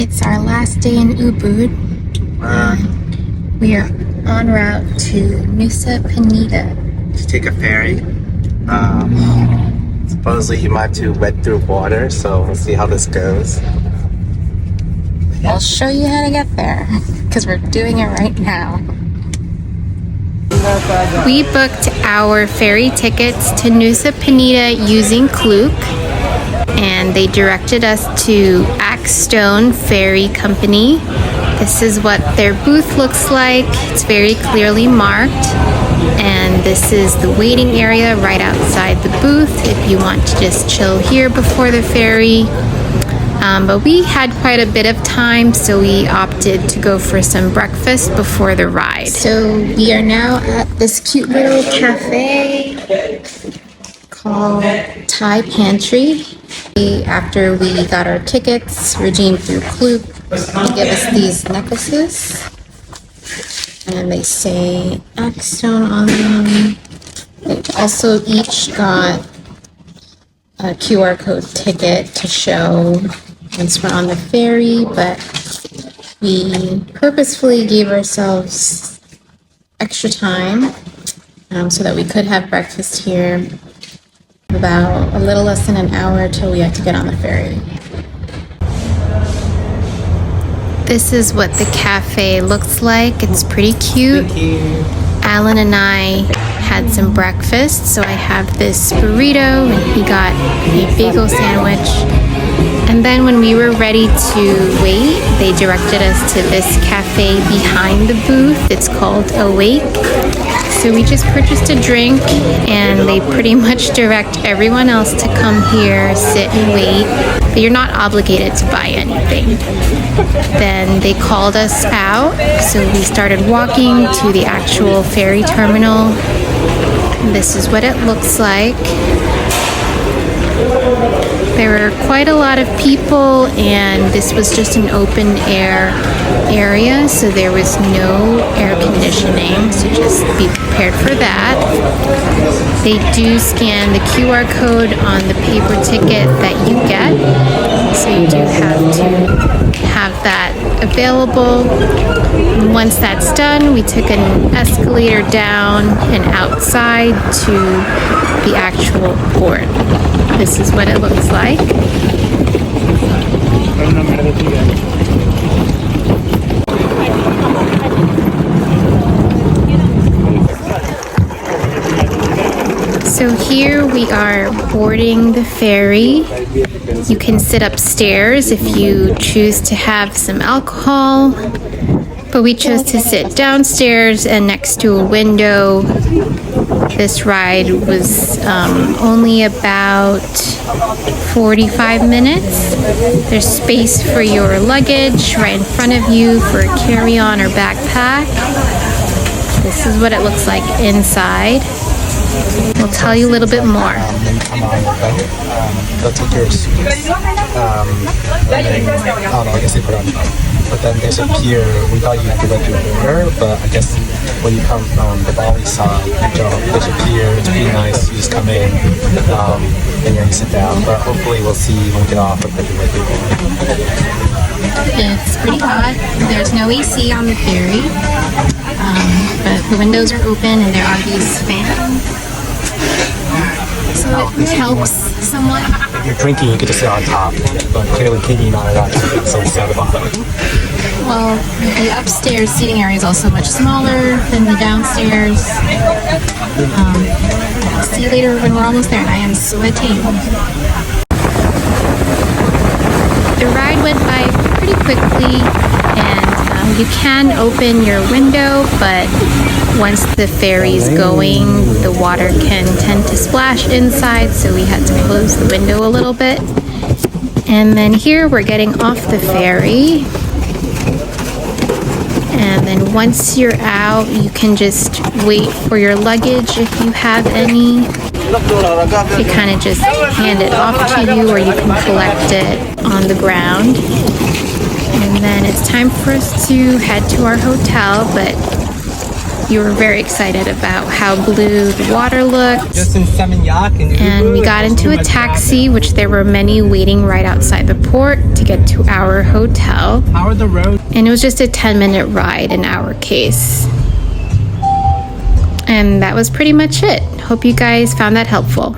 It's our last day in Ubud. We are en route to Nusa Penida. To take a ferry. Supposedly you might have to wade through water, so we'll see how this goes. I'll show you how to get there because we're doing it right now. We booked our ferry tickets to Nusa Penida using Klook, and they directed us to Axstone Ferry Company. This is what their booth looks like. It's very clearly marked, and this is the waiting area right outside the booth if you want to just chill here before the ferry. But we had quite a bit of time, so we opted to go for some breakfast before the ride. So we are now at this cute little cafe called Thai Pantry. After we got our tickets redeemed through Klook, they give us these necklaces, and they say Axstone on them. They also each got a QR code ticket to show once we're on the ferry, but we purposefully gave ourselves extra time so that we could have breakfast here. About a little less than an hour till we have to get on the ferry. This is what the cafe looks like. It's pretty cute. Alan and I had some breakfast, so I have this burrito and he got a bagel sandwich. And then when we were ready to wait, they directed us to this cafe behind the booth. It's called Awake. So we just purchased a drink, and they pretty much direct everyone else to come here, sit and wait. But you're not obligated to buy anything. Then they called us out, so we started walking to the actual ferry terminal. This is what it looks like. There were quite a lot of people, and this was just an open air area, so there was no air conditioning, so just be prepared for that. They do scan the QR code on the paper ticket that you get, so you do have to have that available. And once that's done, we took an escalator down and outside to the actual port. This is what it looks like. So here we are boarding the ferry. You can sit upstairs if you choose to have some alcohol, but we chose to sit downstairs and next to a window. This ride was only about 45 minutes. There's space for your luggage right in front of you for a carry-on or backpack. This is what it looks like inside. We'll tell you a little bit more. They'll take your suitcase, and then, I don't know, I guess they put it on. But then there's a pier. We thought you had to go through the water, but I guess when you come from the Bali side, there's a pier. It's pretty nice. You just come in, and then you sit down. But hopefully we'll see when we get off what they're doing. It's pretty hot. There's no AC on the ferry, but the windows are open and there are these fans. So it helps somewhat. If you're drinking, you get to sit on top, but clearly Katie and I are not drinking, so we sit at the bottom. Well, the upstairs seating area is also much smaller than the downstairs. I'll see you later when we're almost there, and I am sweating. The ride went by pretty quickly, and you can open your window, but once the ferry's going, the water can tend to splash inside, so we had to close the window a little bit. And then here we're getting off the ferry. And then once you're out, you can just wait for your luggage if you have any. They kind of just hand it off to you, or you can collect it on the ground. And then it's time for us to head to our hotel, but you were very excited about how blue the water looked. Just in Seminyak And we got into a taxi, which there were many waiting right outside the port to get to our hotel. How are the roads? And it was just a 10-minute ride in our case. And that was pretty much it. Hope you guys found that helpful.